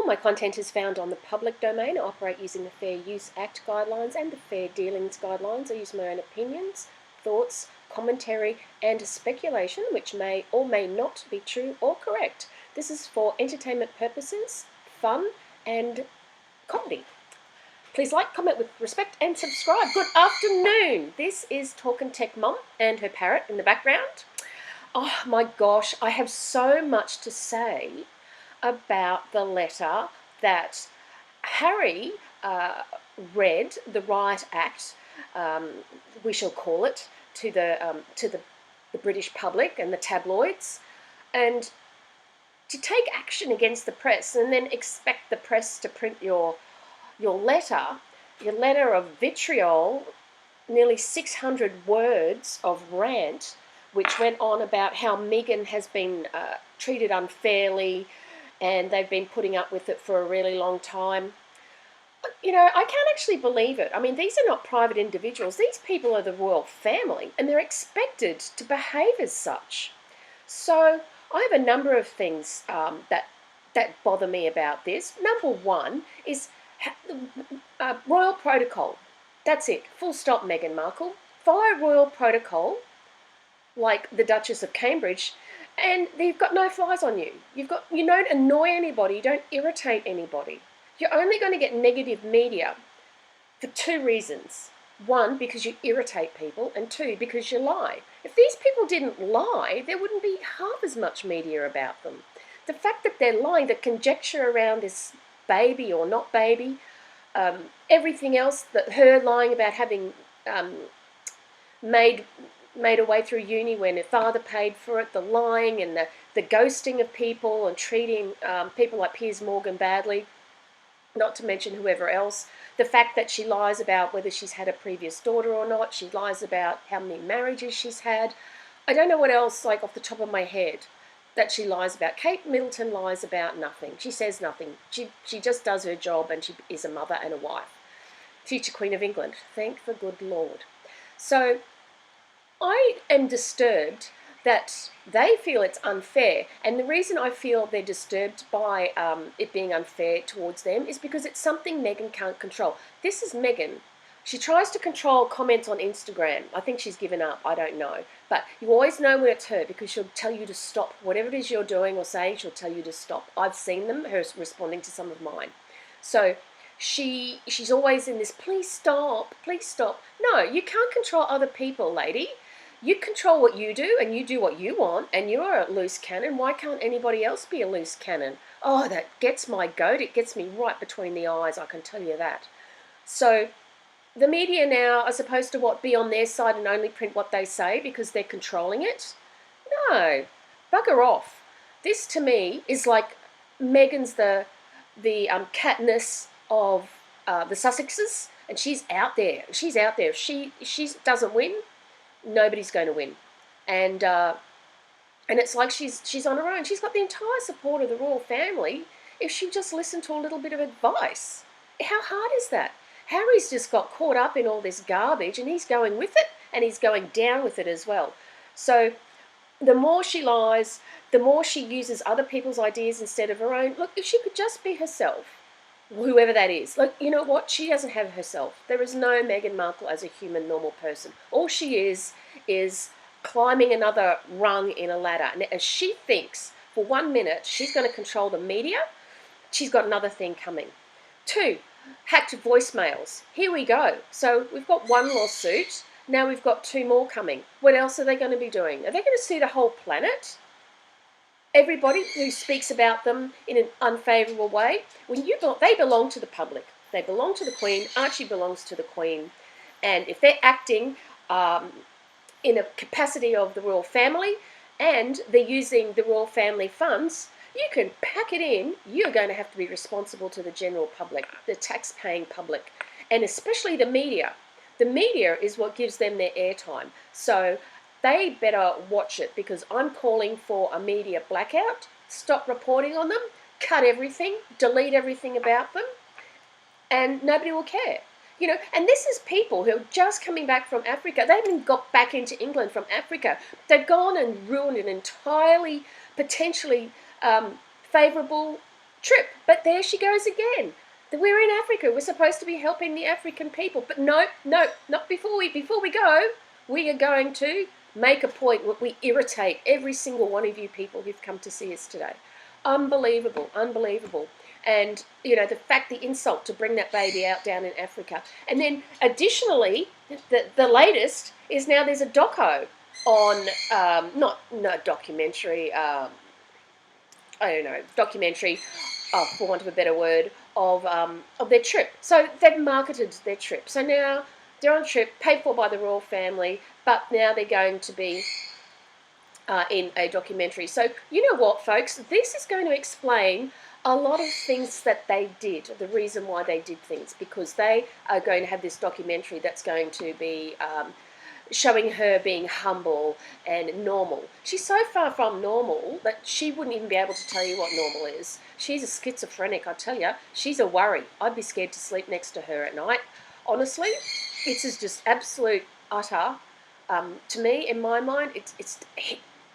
All my content is found on the public domain. I operate using the Fair Use Act guidelines and the Fair Dealings guidelines. I use my own opinions, thoughts, commentary and speculation, which may or may not be true or correct. This is for entertainment purposes, fun and comedy. Please like, comment with respect and subscribe. Good afternoon. This is Talkin' Tech Mum and her parrot in the background. Oh my gosh, I have so much to say about the letter that Harry read, the Riot Act, we shall call it, to the British public and the tabloids, and to take action against the press and then expect the press to print your letter of vitriol, nearly 600 words of rant, which went on about how Meghan has been treated unfairly and they've been putting up with it for a really long time. You know, I can't actually believe it. I mean, these are not private individuals. These people are the royal family and they're expected to behave as such. So I have a number of things that bother me about this. Number one is royal protocol. That's it. Full stop, Meghan Markle. Follow royal protocol like the Duchess of Cambridge, and you've got no flies on you. You don't annoy anybody. You don't irritate anybody. You're only going to get negative media for two reasons. One, because you irritate people, and two, because you lie. If these people didn't lie, there wouldn't be half as much media about them. The fact that they're lying, the conjecture around this baby or not baby, everything else, that her lying about having made her way through uni when her father paid for it, the lying and the ghosting of people and treating people like Piers Morgan badly, not to mention whoever else. The fact that she lies about whether she's had a previous daughter or not. She lies about how many marriages she's had. I don't know what else, like off the top of my head, that she lies about. Kate Middleton lies about nothing. She says nothing. She just does her job, and she is a mother and a wife. Future Queen of England. Thank the good Lord. So I am disturbed that they feel it's unfair, and the reason I feel they're disturbed by it being unfair towards them is because it's something Meghan can't control. This is Meghan. She tries to control comments on Instagram. I think she's given up, I don't know. But you always know when it's her because she'll tell you to stop. Whatever it is you're doing or saying, she'll tell you to stop. I've seen them, her responding to some of mine. So she's always in this, please stop, please stop. No, you can't control other people, lady. You control what you do and you do what you want, and you're a loose cannon. Why can't anybody else be a loose cannon? Oh, that gets my goat. It gets me right between the eyes, I can tell you that. So the media now are supposed to be on their side and only print what they say because they're controlling it? No, bugger off. This to me is like Meghan's the Katniss of the Sussexes, and she's out there. She's out there. If she doesn't win, nobody's going to win. And it's like she's on her own. She's got the entire support of the royal family if she just listened to a little bit of advice. How hard is that? Harry's just got caught up in all this garbage and he's going with it, and he's going down with it as well. So the more she lies, the more she uses other people's ideas instead of her own. Look, if she could just be herself, whoever that is. Look, you know what? She doesn't have herself. There is no Meghan Markle as a human, normal person. All she is climbing another rung in a ladder. And as she thinks for 1 minute she's going to control the media, she's got another thing coming. 2, hacked voicemails. Here we go. So we've got 1 lawsuit. Now we've got 2 more coming. What else are they going to be doing? Are they going to sue the whole planet? Everybody who speaks about them in an unfavourable way, they belong to the public. They belong to the Queen. Archie belongs to the Queen. And if they're acting in a capacity of the royal family and they're using the royal family funds, you can pack it in. You're going to have to be responsible to the general public, the tax-paying public, and especially the media. The media is what gives them their airtime. So they better watch it, because I'm calling for a media blackout. Stop reporting on them, cut everything, delete everything about them, and nobody will care. You know, and this is people who are just coming back from Africa. They haven't got back into England from Africa. They've gone and ruined an entirely, potentially favourable trip But there she goes again. We're in Africa. We're supposed to be helping the African people. But no, not before we go. We are going to make a point where we irritate every single one of you people who've come to see us today. Unbelievable, unbelievable. And, the fact, the insult to bring that baby out down in Africa. And then additionally, the latest is now there's a doco on, not documentary, documentary, for want of a better word, of their trip. So they've marketed their trip. So now they're on a trip, paid for by the royal family, but now they're going to be in a documentary. So you know what, folks? This is going to explain a lot of things that they did, the reason why they did things, because they are going to have this documentary that's going to be showing her being humble and normal. She's so far from normal that she wouldn't even be able to tell you what normal is. She's a schizophrenic, I tell you. She's a worry. I'd be scared to sleep next to her at night. Honestly, this is just absolute, utter, to me, in my mind, it's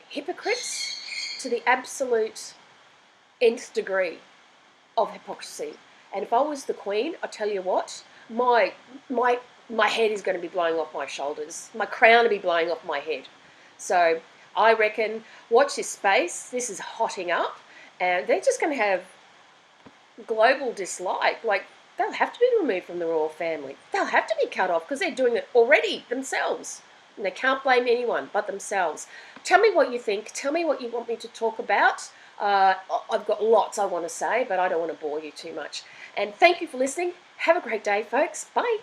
hypocrites to the absolute nth degree of hypocrisy. And if I was the Queen, I tell you what, my head is going to be blowing off my shoulders. My crown will be blowing off my head. So I reckon, watch this space. This is hotting up, and they're just going to have global dislike. Like, they'll have to be removed from the royal family. They'll have to be cut off because they're doing it already themselves. And they can't blame anyone but themselves. Tell me what you think. Tell me what you want me to talk about. I've got lots I want to say, but I don't want to bore you too much. And thank you for listening. Have a great day, folks. Bye.